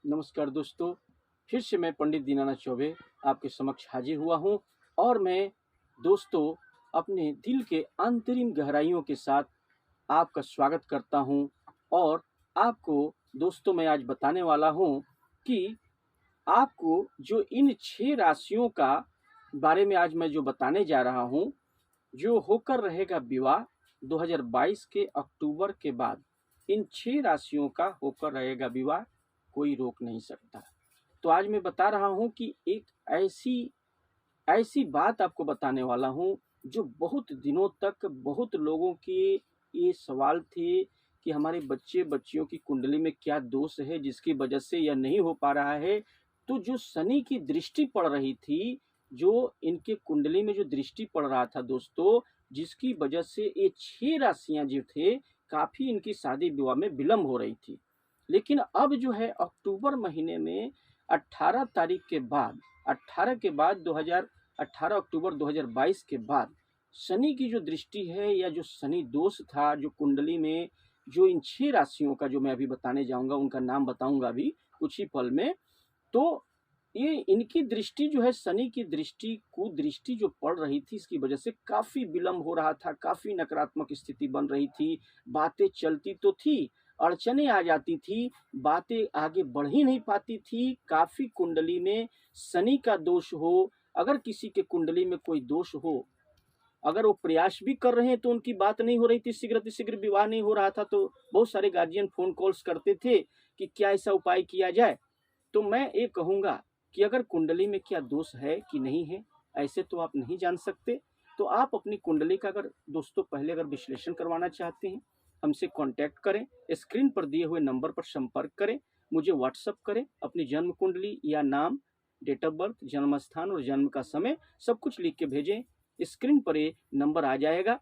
नमस्कार दोस्तों, फिर से मैं पंडित दीनानाथ चौबे आपके समक्ष हाजिर हुआ हूँ और मैं दोस्तों अपने दिल के आंतरिक गहराइयों के साथ आपका स्वागत करता हूँ और आपको दोस्तों मैं आज बताने वाला हूँ कि आपको जो इन 6 राशियों का बारे में आज मैं जो बताने जा रहा हूँ, जो होकर रहेगा विवाह 2022 के अक्टूबर के बाद। इन 6 राशियों का होकर रहेगा विवाह, कोई रोक नहीं सकता। तो आज मैं बता रहा हूँ कि एक ऐसी ऐसी बात आपको बताने वाला हूँ जो बहुत दिनों तक बहुत लोगों के ये सवाल थे कि हमारे बच्चे बच्चियों की कुंडली में क्या दोष है जिसकी वजह से यह नहीं हो पा रहा है। तो जो शनि की दृष्टि पड़ रही थी, जो इनके कुंडली में जो दृष्टि पड़ रहा था दोस्तों, जिसकी वजह से ये 6 राशियां जो थे काफी इनकी शादी विवाह में विलम्ब हो रही थी। लेकिन अब जो है अक्टूबर महीने में 18 तारीख के बाद 18 के बाद 18 अक्टूबर 2022 के बाद शनि की जो दृष्टि है या जो शनि दोष था जो कुंडली में, जो इन 6 राशियों का जो मैं अभी बताने जाऊंगा, उनका नाम बताऊंगा अभी कुछ ही पल में। तो ये इनकी दृष्टि जो है, शनि की दृष्टि कुदृष्टि जो पड़ रही थी, इसकी वजह से काफी विलम्ब हो रहा था, काफी नकारात्मक स्थिति बन रही थी। बातें चलती तो थी, अड़चने आ जाती थी, बातें आगे बढ़ ही नहीं पाती थी। काफी कुंडली में शनि का दोष हो, अगर किसी के कुंडली में कोई दोष हो, अगर वो प्रयास भी कर रहे हैं तो उनकी बात नहीं हो रही थी, शीघ्र विवाह नहीं हो रहा था। तो बहुत सारे गार्जियन फोन कॉल्स करते थे कि क्या ऐसा उपाय किया जाए। तो मैं ये कहूँगा कि अगर कुंडली में क्या दोष है कि नहीं है, ऐसे तो आप नहीं जान सकते। तो आप अपनी कुंडली का अगर दोस्तों पहले अगर विश्लेषण करवाना चाहते हैं, हमसे कांटेक्ट करें, स्क्रीन पर दिए हुए नंबर पर संपर्क करें, मुझे व्हाट्सअप करें, अपनी जन्म कुंडली या नाम, डेट ऑफ बर्थ, जन्म स्थान और जन्म का समय सब कुछ लिख के भेजें। स्क्रीन पर ये नंबर आ जाएगा।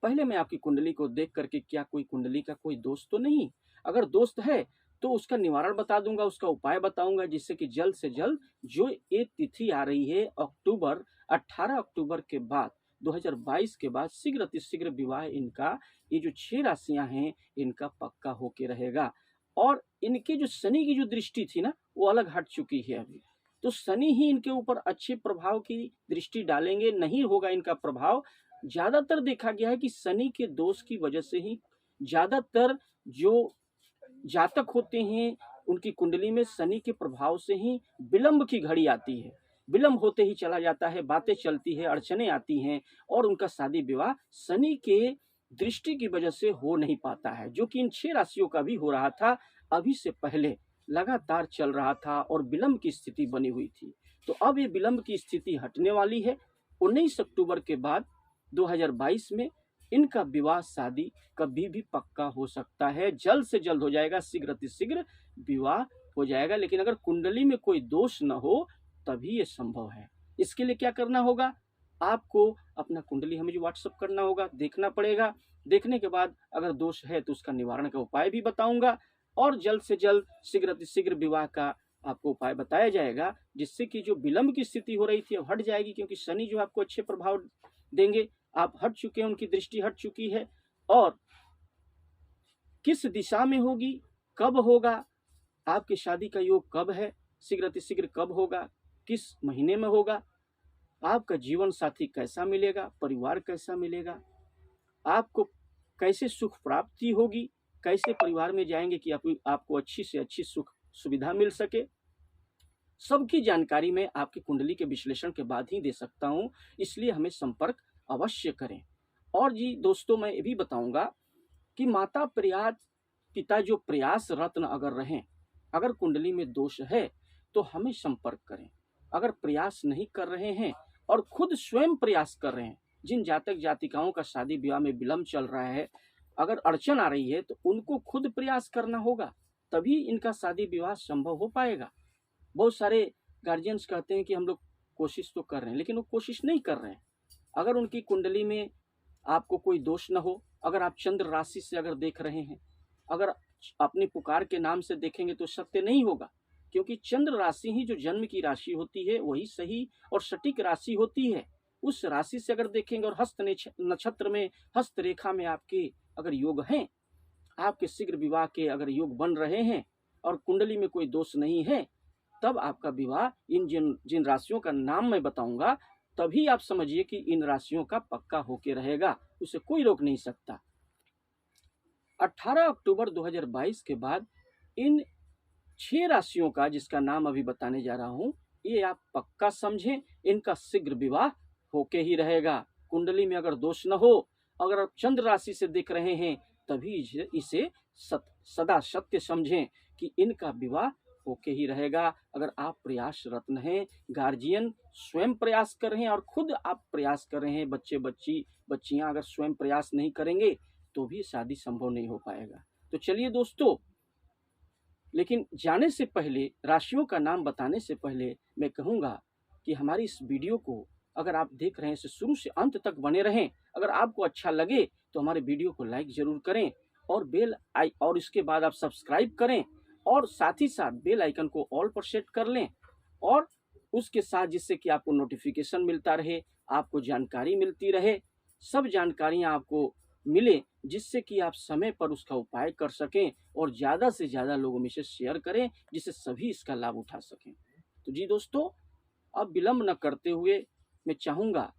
पहले मैं आपकी कुंडली को देख करके क्या कोई कुंडली का कोई दोष तो नहीं, अगर दोस्त है तो उसका निवारण बता दूंगा, उसका उपाय बताऊंगा, जिससे कि जल्द से जल्द जो ये तिथि आ रही है अक्टूबर 18 अक्टूबर के बाद 2022 के बाद शीघ्र अतिशीघ्र विवाह इनका, ये जो 6 राशियां हैं इनका पक्का होके रहेगा। और इनके जो शनि की जो दृष्टि थी ना, वो अलग हट चुकी है अभी। तो शनि ही इनके ऊपर अच्छे प्रभाव की दृष्टि डालेंगे, नहीं होगा इनका प्रभाव। ज्यादातर देखा गया है कि शनि के दोष की वजह से ही ज्यादातर जो जातक होते हैं उनकी कुंडली में शनि के प्रभाव से ही विलंब की घड़ी आती है, विलंब होते ही चला जाता है, बातें चलती है, अड़चने आती हैं और उनका शादी विवाह शनि के दृष्टि की वजह से हो नहीं पाता है, जो कि इन 6 राशियों का भी हो रहा था। अभी से पहले लगातार चल रहा था और विलंब की स्थिति बनी हुई थी। तो अब ये विलंब की स्थिति हटने वाली है। 19 अक्टूबर के बाद 2022 में इनका विवाह शादी कभी भी पक्का हो सकता है, जल्द से जल्द हो जाएगा, शीघ्र अतिशीघ्र विवाह हो जाएगा। लेकिन अगर कुंडली में कोई दोष न हो तभी ये संभव है। इसके लिए क्या करना होगा, आपको अपना कुंडली हमें व्हाट्सअप करना होगा, देखना पड़ेगा। देखने के बाद अगर दोष है तो उसका निवारण का उपाय भी बताऊंगा और जल्द से जल्द शीघ्र अतिशीघ्र विवाह का आपको उपाय बताया जाएगा, जिससे कि जो विलंब की स्थिति हो रही थी अब हट जाएगी। क्योंकि शनि जो आपको अच्छे प्रभाव देंगे, आप हट चुके हैं, उनकी दृष्टि हट चुकी है। और किस दिशा में होगी, कब होगा, आपकी शादी का योग कब है, शीघ्र अतिशीघ्र कब होगा, किस महीने में होगा, आपका जीवन साथी कैसा मिलेगा, परिवार कैसा मिलेगा, आपको कैसे सुख प्राप्ति होगी, कैसे परिवार में जाएंगे कि आपको अच्छी से अच्छी सुख सुविधा मिल सके, सबकी जानकारी मैं आपकी कुंडली के विश्लेषण के बाद ही दे सकता हूं। इसलिए हमें संपर्क अवश्य करें। और जी दोस्तों, मैं ये भी बताऊंगा कि माता प्रयास पिता जो प्रयास रत्न अगर रहें, अगर कुंडली में दोष है तो हमें संपर्क करें। अगर प्रयास नहीं कर रहे हैं और खुद स्वयं प्रयास कर रहे हैं, जिन जातक जातिकाओं का शादी विवाह में विलंब चल रहा है, अगर अड़चन आ रही है तो उनको खुद प्रयास करना होगा, तभी इनका शादी विवाह संभव हो पाएगा। बहुत सारे गार्जियंस कहते हैं कि हम लोग कोशिश तो कर रहे हैं, लेकिन वो कोशिश नहीं कर रहे हैं। अगर उनकी कुंडली में आपको कोई दोष न हो, अगर आप चंद्र राशि से अगर देख रहे हैं, अगर अपनी पुकार के नाम से देखेंगे तो सत्य नहीं होगा। क्योंकि चंद्र राशि ही जो जन्म की राशि होती है वही सही और सटीक राशि होती है। उस राशि से अगर देखेंगे और हस्त नक्षत्र में, हस्त रेखा में आपके अगर योग हैं, आपके शीघ्र विवाह के अगर योग बन रहे हैं और कुंडली में कोई दोष नहीं है, तब आपका विवाह इन जिन जिन राशियों का नाम मैं बताऊंगा, तभी आप समझिए कि इन राशियों का पक्का होके रहेगा, उसे कोई रोक नहीं सकता। 18 अक्टूबर 2022 के बाद इन 6 राशियों का, जिसका नाम अभी बताने जा रहा हूं, ये आप पक्का समझें, इनका शीघ्र विवाह होके ही रहेगा। कुंडली में अगर दोष न हो, अगर आप चंद्र राशि से देख रहे हैं, तभी इसे सदा सत्य समझें कि इनका विवाह होके ही रहेगा। अगर आप प्रयासरत हैं, गार्जियन स्वयं प्रयास कर रहे हैं और खुद आप प्रयास कर रहे हैं, बच्चियां अगर स्वयं प्रयास नहीं करेंगे तो भी शादी संभव नहीं हो पाएगा। तो चलिए दोस्तों, लेकिन जाने से पहले, राशियों का नाम बताने से पहले मैं कहूँगा कि हमारी इस वीडियो को अगर आप देख रहे हैं तो शुरू से अंत तक बने रहें। अगर आपको अच्छा लगे तो हमारे वीडियो को लाइक जरूर करें और इसके बाद आप सब्सक्राइब करें और साथ ही साथ बेल आइकन को ऑल पर सेट कर लें, और उसके साथ जिससे कि आपको नोटिफिकेशन मिलता रहे, आपको जानकारी मिलती रहे, सब जानकारियाँ आपको मिले, जिससे कि आप समय पर उसका उपाय कर सकें और ज़्यादा से ज़्यादा लोगों में से शेयर करें, जिससे सभी इसका लाभ उठा सकें। तो जी दोस्तों, अब विलंब न करते हुए मैं चाहूँगा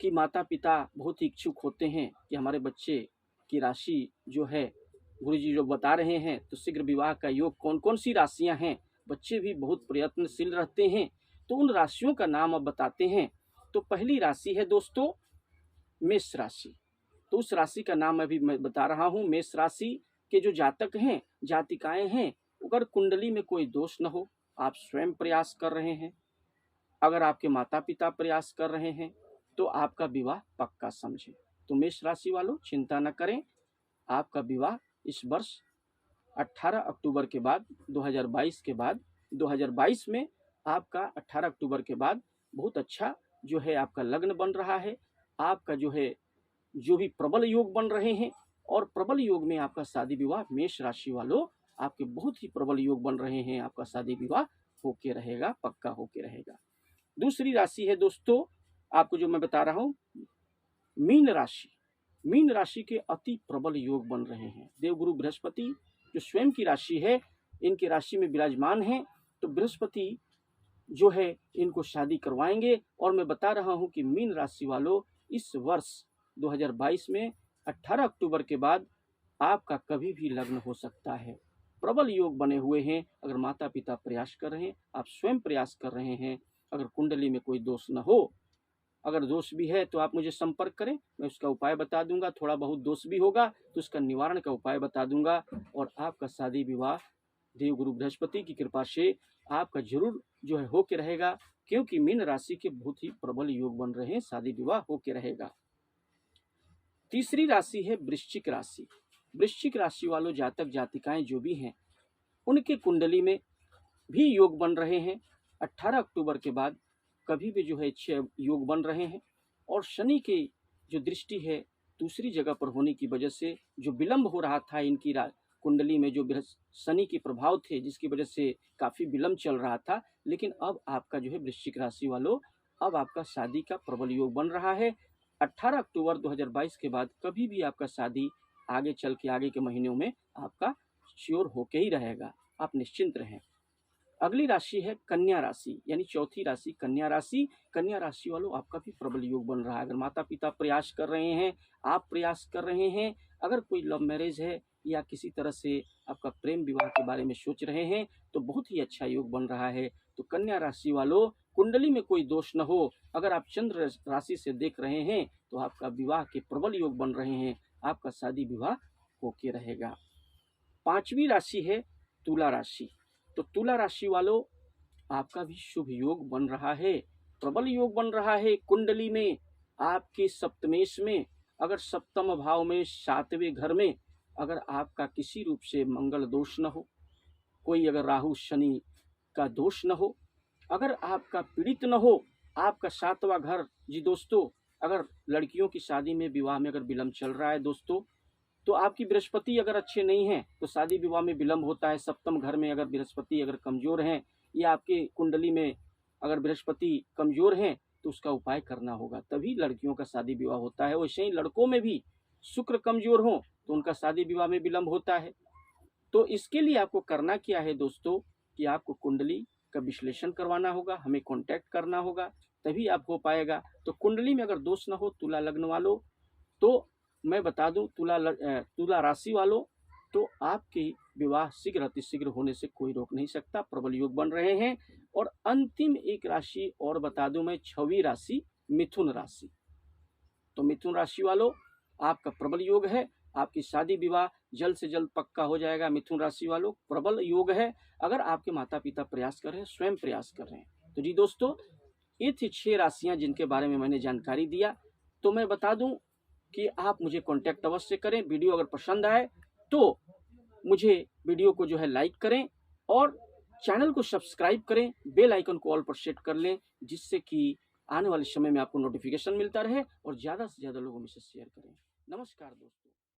कि माता पिता बहुत ही इच्छुक होते हैं कि हमारे बच्चे की राशि जो है, गुरुजी जो बता रहे हैं, तो शीघ्र विवाह का योग कौन कौन सी राशियाँ हैं। बच्चे भी बहुत प्रयत्नशील रहते हैं, तो उन राशियों का नाम अब बताते हैं। तो पहली राशि है दोस्तों मेष राशि। तो उस राशि का नाम अभी मैं बता रहा हूँ। मेष राशि के जो जातक हैं, जातिकाएं हैं, अगर कुंडली में कोई दोष न हो, आप स्वयं प्रयास कर रहे हैं, अगर आपके माता पिता प्रयास कर रहे हैं, तो आपका विवाह पक्का समझे। तो मेष राशि वालों चिंता न करें, आपका विवाह इस वर्ष 18 अक्टूबर के बाद 2022 के बाद 2022 में आपका 18 अक्टूबर के बाद बहुत अच्छा जो है आपका लग्न बन रहा है। आपका जो है जो भी प्रबल योग बन रहे हैं, और प्रबल योग में आपका शादी विवाह, मेष राशि वालों आपके बहुत ही प्रबल योग बन रहे हैं, आपका शादी विवाह होके रहेगा, पक्का होके रहेगा। दूसरी राशि है दोस्तों, आपको जो मैं बता रहा हूँ, मीन राशि। मीन राशि के अति प्रबल योग बन रहे हैं। देवगुरु बृहस्पति जो स्वयं की राशि है, इनकी राशि में विराजमान है, तो बृहस्पति जो है इनको शादी करवाएंगे। और मैं बता रहा हूं कि मीन राशि वालों इस वर्ष 2022 में 18 अक्टूबर के बाद आपका कभी भी लग्न हो सकता है। प्रबल योग बने हुए हैं। अगर माता पिता प्रयास कर रहे हैं, आप स्वयं प्रयास कर रहे हैं, अगर कुंडली में कोई दोष न हो, अगर दोष भी है तो आप मुझे संपर्क करें, मैं उसका उपाय बता दूंगा। थोड़ा बहुत दोष भी होगा तो उसका निवारण का उपाय बता दूंगा, और आपका शादी विवाह देवगुरु बृहस्पति की कृपा से आपका जरूर जो है होके रहेगा, क्योंकि मीन राशि के बहुत ही प्रबल योग बन रहे हैं, शादी विवाह होके रहेगा। तीसरी राशि है वृश्चिक राशि। वृश्चिक राशि वालों जातक जातिकाएं जो भी हैं, उनके कुंडली में भी योग बन रहे हैं। 18 अक्टूबर के बाद कभी भी जो है अच्छे योग बन रहे हैं, और शनि की जो दृष्टि है दूसरी जगह पर होने की वजह से जो विलंब हो रहा था इनकी कुंडली में, जो शनि के प्रभाव थे जिसकी वजह से काफ़ी विलंब चल रहा था, लेकिन अब आपका जो है वृश्चिक राशि वालों, अब आपका शादी का प्रबल योग बन रहा है। 18 अक्टूबर 2022 के बाद कभी भी आपका शादी आगे चल के आगे के महीनों में आपका श्योर होके ही रहेगा, आप निश्चिंत रहें। अगली राशि है कन्या राशि, यानी चौथी राशि कन्या राशि। कन्या राशि वालों आपका भी प्रबल योग बन रहा है। अगर माता पिता प्रयास कर रहे हैं, आप प्रयास कर रहे हैं, अगर कोई लव मैरिज है या किसी तरह से आपका प्रेम विवाह के बारे में सोच रहे हैं, तो बहुत ही अच्छा योग बन रहा है। तो कन्या राशि वालों कुंडली में कोई दोष न हो, अगर आप चंद्र राशि से देख रहे हैं, तो आपका विवाह के प्रबल योग बन रहे हैं, आपका शादी विवाह होके रहेगा। पांचवी राशि है तुला राशि। तो तुला राशि वालों आपका भी शुभ योग बन रहा है, प्रबल योग बन रहा है। कुंडली में आपके सप्तमेश में, अगर सप्तम भाव में 7वें घर में अगर आपका किसी रूप से मंगल दोष न हो, कोई अगर राहु शनि का दोष न हो, अगर आपका पीड़ित न हो, आपका 7वां घर, जी दोस्तों अगर लड़कियों की शादी में विवाह में अगर विलंब चल रहा है दोस्तों, तो आपकी बृहस्पति अगर अच्छे नहीं है तो शादी विवाह में विलंब होता है। सप्तम घर में अगर बृहस्पति अगर कमजोर हैं, या आपके कुंडली में अगर बृहस्पति कमजोर हैं, तो उसका उपाय करना होगा, तभी लड़कियों का शादी विवाह होता है। वैसे ही लड़कों में भी शुक्र कमजोर हो तो उनका शादी विवाह में विलंब होता है। तो इसके लिए आपको करना क्या है दोस्तों कि आपको कुंडली का विश्लेषण करवाना होगा, हमें कांटेक्ट करना होगा, तभी आप हो पाएगा। तो कुंडली में अगर दोष ना हो, तुला लग्न वालों, तो मैं बता दूं तुला राशि वालों, तो आपकी विवाह शीघ्र अतिशीघ्र होने से कोई रोक नहीं सकता, प्रबल योग बन रहे हैं। और अंतिम एक राशि और बता दूं मैं, 6वीं राशि मिथुन राशि। तो मिथुन राशि वालों, आपका प्रबल योग है, आपकी शादी विवाह जल्द से जल्द पक्का हो जाएगा। मिथुन राशि वालों, प्रबल योग है। अगर आपके माता पिता प्रयास कर रहे हैं, स्वयं प्रयास कर रहे हैं। तो जी दोस्तों, ये थी 6 राशियां जिनके बारे में मैंने जानकारी दिया। तो मैं बता दूं कि आप मुझे कांटेक्ट अवश्य करें। वीडियो अगर पसंद आए तो मुझे वीडियो को जो है लाइक करें और चैनल को सब्सक्राइब करें, बेल आइकन को ऑल पर सेट कर लें, जिससे कि आने वाले समय में आपको नोटिफिकेशन मिलता रहे और ज़्यादा से ज़्यादा लोगों में से शेयर करें। नमस्कार दोस्तों।